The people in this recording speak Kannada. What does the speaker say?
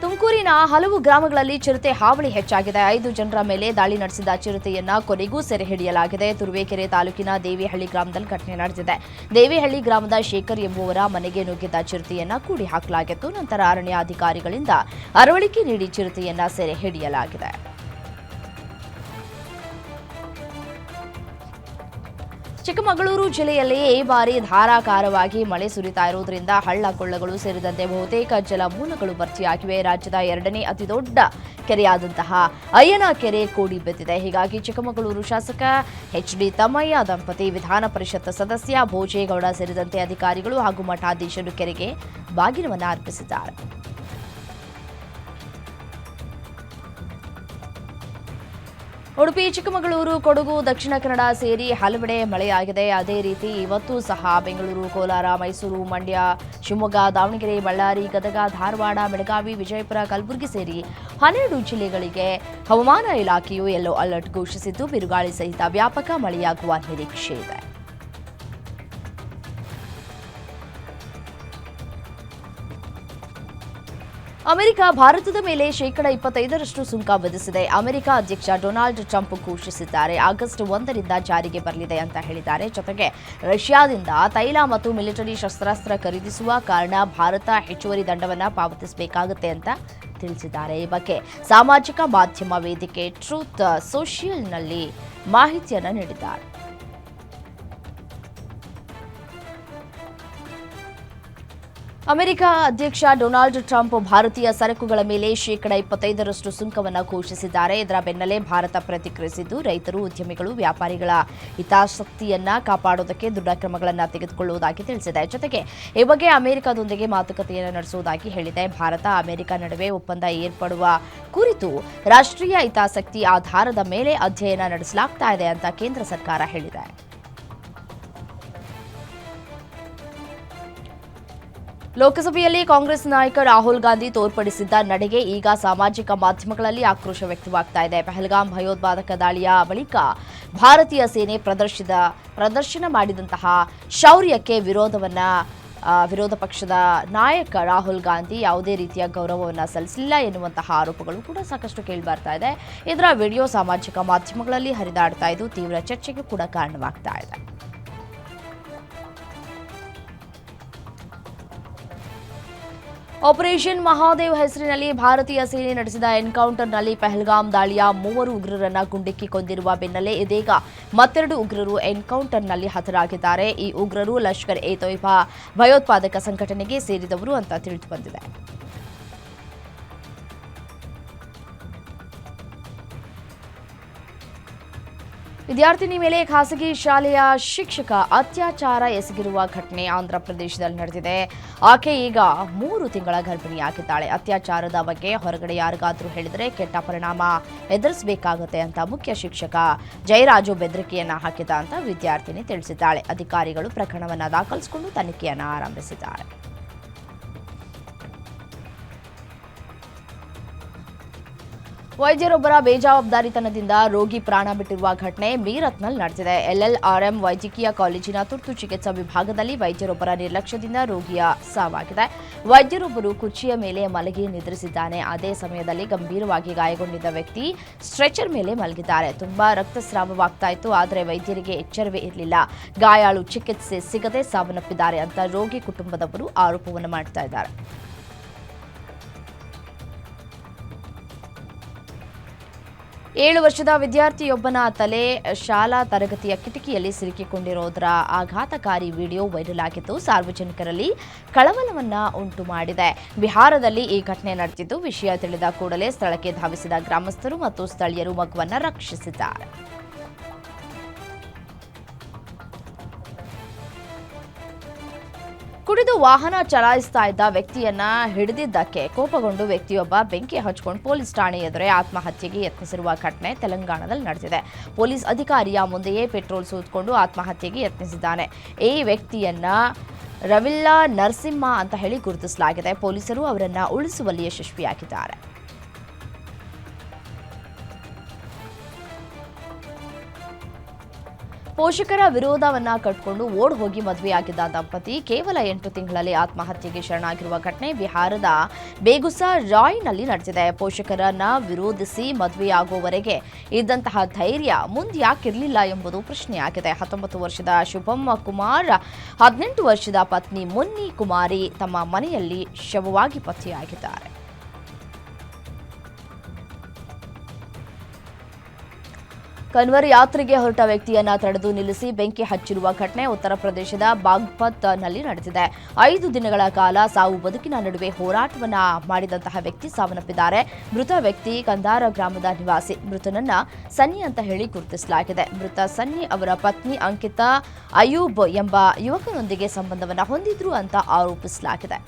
ತುಮಕೂರಿನ ಹಲವು ಗ್ರಾಮಗಳಲ್ಲಿ ಚಿರತೆ ಹಾವಳಿ ಹೆಚ್ಚಾಗಿದೆ. 5 ಜನರ ಮೇಲೆ ದಾಳಿ ನಡೆಸಿದ ಚಿರತೆಯನ್ನ ಕೊನೆಗೂ ಸೆರೆ ಹಿಡಿಯಲಾಗಿದೆ. ತುರುವೇಕೆರೆ ತಾಲೂಕಿನ ದೇವಿಹಳ್ಳಿ ಗ್ರಾಮದಲ್ಲಿ ಘಟನೆ ನಡೆದಿದೆ. ದೇವಿಹಳ್ಳಿ ಗ್ರಾಮದ ಶೇಖರ್ ಎಂಬುವರ ಮನೆಗೆ ನುಗ್ಗಿದ್ದ ಚಿರತೆಯನ್ನ ಕೂಡಿ ಹಾಕಲಾಗಿತ್ತು. ನಂತರ ಅರಣ್ಯಾಧಿಕಾರಿಗಳಿಂದ ಅರವಳಿಕೆ ನೀಡಿ ಚಿರತೆಯನ್ನ ಸೆರೆ ಹಿಡಿಯಲಾಗಿದೆ. ಚಿಕ್ಕಮಗಳೂರು ಜಿಲ್ಲೆಯಲ್ಲಿ ಈ ಬಾರಿ ಧಾರಾಕಾರವಾಗಿ ಮಳೆ ಸುರಿತಾ ಇರುವುದರಿಂದ ಹಳ್ಳ ಕೊಳ್ಳಗಳು ಸೇರಿದಂತೆ ಬಹುತೇಕ ಜಲಮೂಲಗಳು ಭರ್ತಿಯಾಗಿವೆ. ರಾಜ್ಯದ 2ನೇ ಅತಿದೊಡ್ಡ ಕೆರೆಯಾದಂತಹ ಅಯ್ಯನ ಕೆರೆ ಕೋಡಿ ಬಿದ್ದಿದೆ. ಹೀಗಾಗಿ ಚಿಕ್ಕಮಗಳೂರು ಶಾಸಕ ಎಚ್.ಡಿ. ತಮ್ಮಯ್ಯ ದಂಪತಿ, ವಿಧಾನ ಪರಿಷತ್ ಸದಸ್ಯ ಭೋಜೇಗೌಡ ಸೇರಿದಂತೆ ಅಧಿಕಾರಿಗಳು ಹಾಗೂ ಮಠಾಧೀಶರು ಕೆರೆಗೆ ಬಾಗಿನವನ್ನು ಅರ್ಪಿಸಿದ್ದಾರೆ. ಉಡುಪಿ, ಚಿಕ್ಕಮಗಳೂರು, ಕೊಡಗು, ದಕ್ಷಿಣ ಕನ್ನಡ ಸೇರಿ ಹಲವೆಡೆ ಮಳೆಯಾಗಿದೆ. ಅದೇ ರೀತಿ ಇವತ್ತು ಸಹ ಬೆಂಗಳೂರು, ಕೋಲಾರ, ಮೈಸೂರು, ಮಂಡ್ಯ, ಶಿವಮೊಗ್ಗ, ದಾವಣಗೆರೆ, ಬಳ್ಳಾರಿ, ಗದಗ, ಧಾರವಾಡ, ಬೆಳಗಾವಿ, ವಿಜಯಪುರ, ಕಲಬುರಗಿ ಸೇರಿ 12 ಜಿಲ್ಲೆಗಳಿಗೆ ಹವಾಮಾನ ಇಲಾಖೆಯು ಯೆಲ್ಲೋ ಅಲರ್ಟ್ ಘೋಷಿಸಿದ್ದು ಬಿರುಗಾಳಿ ಸಹಿತ ವ್ಯಾಪಕ ಮಳೆಯಾಗುವ ನಿರೀಕ್ಷೆ ಇದೆ. ಅಮೆರಿಕ ಭಾರತದ ಮೇಲೆ ಶೇಕಡ 25ರಷ್ಟು ಸುಂಕ ವಿಧಿಸಿದೆ. ಅಮೆರಿಕ ಅಧ್ಯಕ್ಷ ಡೊನಾಲ್ಡ್ ಟ್ರಂಪ್ ಘೋಷಿಸಿದ್ದಾರೆ. ಆಗಸ್ಟ್ 1ರಿಂದ ಜಾರಿಗೆ ಬರಲಿದೆ ಅಂತ ಹೇಳಿದ್ದಾರೆ. ಜೊತೆಗೆ ರಷ್ಯಾದಿಂದ ತೈಲ ಮತ್ತು ಮಿಲಿಟರಿ ಶಸ್ತ್ರಾಸ್ತ್ರ ಖರೀದಿಸುವ ಕಾರಣ ಭಾರತ ಹೆಚ್ಚುವರಿ ದಂಡವನ್ನು ಪಾವತಿಸಬೇಕಾಗುತ್ತೆ ಅಂತ ತಿಳಿಸಿದ್ದಾರೆ. ಈ ಬಗ್ಗೆ ಸಾಮಾಜಿಕ ಮಾಧ್ಯಮ ವೇದಿಕೆ ಟ್ರೂತ್ ಸೋಷಿಯಲ್ನಲ್ಲಿ ಮಾಹಿತಿಯನ್ನು ನೀಡಿದ್ದಾರೆ. ಅಮೆರಿಕ ಅಧ್ಯಕ್ಷ ಡೊನಾಲ್ಡ್ ಟ್ರಂಪ್ ಭಾರತೀಯ ಸರಕುಗಳ ಮೇಲೆ ಶೇಕಡ 25ರಷ್ಟು ಸುಂಕವನ್ನು ಘೋಷಿಸಿದ್ದಾರೆ. ಇದರ ಬೆನ್ನಲ್ಲೇ ಭಾರತ ಪ್ರತಿಕ್ರಿಯಿಸಿದ್ದು, ರೈತರು, ಉದ್ಯಮಿಗಳು, ವ್ಯಾಪಾರಿಗಳ ಹಿತಾಸಕ್ತಿಯನ್ನ ಕಾಪಾಡೋದಕ್ಕೆ ದೃಢ ಕ್ರಮಗಳನ್ನು ತೆಗೆದುಕೊಳ್ಳುವುದಾಗಿ ತಿಳಿಸಿದೆ. ಜೊತೆಗೆ ಈ ಬಗ್ಗೆ ಅಮೆರಿಕದೊಂದಿಗೆ ಮಾತುಕತೆಯನ್ನು ನಡೆಸುವುದಾಗಿ ಹೇಳಿದೆ. ಭಾರತ ಅಮೆರಿಕ ನಡುವೆ ಒಪ್ಪಂದ ಏರ್ಪಡುವ ಕುರಿತು ರಾಷ್ಟ್ರೀಯ ಹಿತಾಸಕ್ತಿ ಆಧಾರದ ಮೇಲೆ ಅಧ್ಯಯನ ನಡೆಸಲಾಗ್ತಾ ಇದೆ ಅಂತ ಕೇಂದ್ರ ಸರ್ಕಾರ ಹೇಳಿದೆ. ಲೋಕಸಭೆಯಲ್ಲಿ ಕಾಂಗ್ರೆಸ್ ನಾಯಕ ರಾಹುಲ್ ಗಾಂಧಿ ತೋರ್ಪಡಿಸಿದ್ದ ನಡೆಗೆ ಈಗ ಸಾಮಾಜಿಕ ಮಾಧ್ಯಮಗಳಲ್ಲಿ ಆಕ್ರೋಶ ವ್ಯಕ್ತವಾಗ್ತಾ ಇದೆ. ಪಹಲ್ಗಾಮ್ ಭಯೋತ್ಪಾದಕ ದಾಳಿಯ ಬಳಿಕ ಭಾರತೀಯ ಸೇನೆ ಪ್ರದರ್ಶನ ಮಾಡಿದಂತಹ ಶೌರ್ಯಕ್ಕೆ ವಿರೋಧ ಪಕ್ಷದ ನಾಯಕ ರಾಹುಲ್ ಗಾಂಧಿ ಯಾವುದೇ ರೀತಿಯ ಗೌರವವನ್ನು ಸಲ್ಲಿಸಲಿಲ್ಲ ಎನ್ನುವಂತಹ ಆರೋಪಗಳು ಕೂಡ ಸಾಕಷ್ಟು ಕೇಳಿಬರ್ತಾ ಇದೆ. ಇದರ ವಿಡಿಯೋ ಸಾಮಾಜಿಕ ಮಾಧ್ಯಮಗಳಲ್ಲಿ ಹರಿದಾಡ್ತಾ ಇದ್ದು ತೀವ್ರ ಚರ್ಚೆಗೆ ಕೂಡ ಕಾರಣವಾಗ್ತಾ ಇದೆ. ಆಪರೇಷನ್ ಮಹಾದೇವ್ ಹೆಸರಿನಲ್ಲಿ ಭಾರತೀಯ ಸೇನೆ ನಡೆಸಿದ ಎನ್ಕೌಂಟರ್ನಲ್ಲಿ ಪಹಲ್ಗಾಮ್ ದಾಳಿಯ 3 ಉಗ್ರರನ್ನ ಗುಂಡಿಕ್ಕಿ ಕೊಂದಿರುವ ಬೆನ್ನಲ್ಲೇ ಇದೀಗ ಮತ್ತೆರಡು ಉಗ್ರರು ಎನ್ಕೌಂಟರ್ನಲ್ಲಿ ಹತರಾಗಿದ್ದಾರೆ. ಈ ಉಗ್ರರು ಲಷ್ಕರ್ ಎ ತೊಯ್ಬಾ ಭಯೋತ್ಪಾದಕ ಸಂಘಟನೆಗೆ ಸೇರಿದವರು ಅಂತ ತಿಳಿದು ಬಂದಿದೆ. ವಿದ್ಯಾರ್ಥಿನಿ ಮೇಲೆ ಖಾಸಗಿ ಶಾಲೆಯ ಶಿಕ್ಷಕ ಅತ್ಯಾಚಾರ ಎಸಗಿರುವ ಘಟನೆ ಆಂಧ್ರಪ್ರದೇಶದಲ್ಲಿ ನಡೆದಿದೆ. ಆಕೆ ಈಗ 3 ತಿಂಗಳ ಗರ್ಭಿಣಿಯಾಗಿದ್ದಾಳೆ. ಅತ್ಯಾಚಾರದ ಬಗ್ಗೆ ಹೊರಗಡೆ ಯಾರಿಗಾದರೂ ಹೇಳಿದರೆ ಕೆಟ್ಟ ಪರಿಣಾಮ ಎದುರಿಸಬೇಕಾಗುತ್ತೆ ಅಂತ ಮುಖ್ಯ ಶಿಕ್ಷಕ ಜಯರಾಜು ಬೆದರಿಕೆಯನ್ನ ಹಾಕಿದ ಅಂತ ವಿದ್ಯಾರ್ಥಿನಿ ತಿಳಿಸಿದ್ದಾಳೆ. ಅಧಿಕಾರಿಗಳು ಪ್ರಕರಣವನ್ನು ದಾಖಲಿಸಿಕೊಂಡು ತನಿಖೆಯನ್ನು ಆರಂಭಿಸಿದ್ದಾರೆ. ವೈದ್ಯರೊಬ್ಬರ ಬೇಜವಾಬ್ದಾರಿತನದಿಂದ ರೋಗಿ ಪ್ರಾಣ ಬಿಟ್ಟಿರುವ ಘಟನೆ ಮೀರತ್ನಲ್ಲಿ ನಡೆದಿದೆ. LLRM ವೈದ್ಯಕೀಯ ಕಾಲೇಜಿನ ತುರ್ತು ಚಿಕಿತ್ಸಾ ವಿಭಾಗದಲ್ಲಿ ವೈದ್ಯರೊಬ್ಬರ ನಿರ್ಲಕ್ಷ್ಯದಿಂದ ರೋಗಿಯ ಸಾವಾಗಿದೆ. ವೈದ್ಯರೊಬ್ಬರು ಕುರ್ಚಿಯ ಮೇಲೆ ಮಲಗಿ ನಿದ್ರಿಸಿದ್ದಾನೆ. ಅದೇ ಸಮಯದಲ್ಲಿ ಗಂಭೀರವಾಗಿ ಗಾಯಗೊಂಡಿದ್ದ ವ್ಯಕ್ತಿ ಸ್ಟ್ರೆಚರ್ ಮೇಲೆ ಮಲಗಿದ್ದಾರೆ. ತುಂಬಾ ರಕ್ತಸ್ರಾವವಾಗ್ತಾ ಇತ್ತು, ಆದರೆ ವೈದ್ಯರಿಗೆ ಎಚ್ಚರವೇ ಇರಲಿಲ್ಲ. ಗಾಯಾಳು ಚಿಕಿತ್ಸೆ ಸಿಗದೆ ಸಾವನ್ನಪ್ಪಿದ್ದಾರೆ ಅಂತ ರೋಗಿ ಕುಟುಂಬದವರು ಆರೋಪವನ್ನು ಮಾಡ್ತಾ ಇದ್ದಾರೆ. 7 ವರ್ಷದ ವಿದ್ಯಾರ್ಥಿಯೊಬ್ಬನ ತಲೆ ಶಾಲಾ ತರಗತಿಯ ಕಿಟಕಿಯಲ್ಲಿ ಸಿಲುಕಿಕೊಂಡಿರೋದರ ಆಘಾತಕಾರಿ ವಿಡಿಯೋ ವೈರಲ್ ಆಗಿದ್ದು ಸಾರ್ವಜನಿಕರಲ್ಲಿ ಕಳವಳವನ್ನ ಉಂಟು ಮಾಡಿದೆ. ಬಿಹಾರದಲ್ಲಿ ಈ ಘಟನೆ ನಡೆದಿದ್ದು, ವಿಷಯ ತಿಳಿದ ಕೂಡಲೇ ಸ್ಥಳಕ್ಕೆ ಧಾವಿಸಿದ ಗ್ರಾಮಸ್ಥರು ಮತ್ತು ಸ್ಥಳೀಯರು ಮಗುವನ್ನು ರಕ್ಷಿಸಿದ್ದಾರೆ. ಕುಡಿದು ವಾಹನ ಚಲಾಯಿಸ್ತಾ ಇದ್ದ ವ್ಯಕ್ತಿಯನ್ನ ಹಿಡಿದಿದ್ದಕ್ಕೆ ಕೋಪಗೊಂಡು ವ್ಯಕ್ತಿಯೊಬ್ಬ ಬೆಂಕಿ ಹಚ್ಚಿಕೊಂಡು ಪೊಲೀಸ್ ಠಾಣೆ ಎದುರೇ ಆತ್ಮಹತ್ಯೆಗೆ ಯತ್ನಿಸಿರುವ ಘಟನೆ ತೆಲಂಗಾಣದಲ್ಲಿ ನಡೆದಿದೆ. ಪೊಲೀಸ್ ಅಧಿಕಾರಿಯ ಮುಂದೆಯೇ ಪೆಟ್ರೋಲ್ ಸುರಿದುಕೊಂಡು ಆತ್ಮಹತ್ಯೆಗೆ ಯತ್ನಿಸಿದ್ದಾನೆ. ಈ ವ್ಯಕ್ತಿಯನ್ನ ರವಿಲ್ಲಾ ನರಸಿಂಹ ಅಂತ ಹೇಳಿ ಗುರುತಿಸಲಾಗಿದೆ. ಪೊಲೀಸರು ಅವರನ್ನ ಉಳಿಸುವಲ್ಲಿ ಯಶಸ್ವಿಯಾಗಿದ್ದಾರೆ. ಪೋಷಕರ ವಿರೋಧವನ್ನ ಕಟ್ಟಿಕೊಂಡು ಓಡ್ ಹೋಗಿ ಮದುವೆಯಾಗಿದ್ದ ದಂಪತಿ ಕೇವಲ 8 ತಿಂಗಳಲ್ಲಿ ಆತ್ಮಹತ್ಯೆಗೆ ಶರಣಾಗಿರುವ ಘಟನೆ ಬಿಹಾರದ ಬೇಗುಸರಾಯ್ನಲ್ಲಿ ನಡೆದಿದೆ. ಪೋಷಕರನ್ನ ವಿರೋಧಿಸಿ ಮದುವೆಯಾಗುವವರೆಗೆ ಇದ್ದಂತಹ ಧೈರ್ಯ ಮುಂದ್ಯಾಕಿರಲಿಲ್ಲ ಎಂಬುದು ಪ್ರಶ್ನೆಯಾಗಿದೆ. 19 ವರ್ಷದ ಶುಭಂ ಕುಮಾರ್ 18 ವರ್ಷದ ಪತ್ನಿ ಮುನ್ನಿ ಕುಮಾರಿ ತಮ್ಮ ಮನೆಯಲ್ಲಿ ಶವವಾಗಿ ಪತ್ತೆಯಾಗಿದ್ದಾರೆ. ಕನ್ವರ್ ಯಾತ್ರೆಗೆ ಹೊರಟ ವ್ಯಕ್ತಿಯನ್ನ ತಡೆದು ನಿಲ್ಲಿಸಿ ಬೆಂಕಿ ಹಚ್ಚಿರುವ ಘಟನೆ ಉತ್ತರ ಪ್ರದೇಶದ ಬಾಗ್ಪತ್ನಲ್ಲಿ ನಡೆದಿದೆ. 5 ದಿನಗಳ ಕಾಲ ಸಾವು ಬದುಕಿನ ನಡುವೆ ಹೋರಾಟವನ್ನ ಮಾಡಿದಂತಹ ವ್ಯಕ್ತಿ ಸಾವನ್ನಪ್ಪಿದ್ದಾರೆ. ಮೃತ ವ್ಯಕ್ತಿ ಕಂದಾರ ಗ್ರಾಮದ ನಿವಾಸಿ. ಮೃತನನ್ನ ಸನ್ನಿ ಅಂತ ಹೇಳಿ ಗುರುತಿಸಲಾಗಿದೆ. ಮೃತ ಸನ್ನಿ ಅವರ ಪತ್ನಿ ಅಂಕಿತಾ ಅಯೂಬ್ ಎಂಬ ಯುವಕನೊಂದಿಗೆ ಸಂಬಂಧವನ್ನ ಹೊಂದಿದ್ರು ಅಂತ ಆರೋಪಿಸಲಾಗಿದೆ.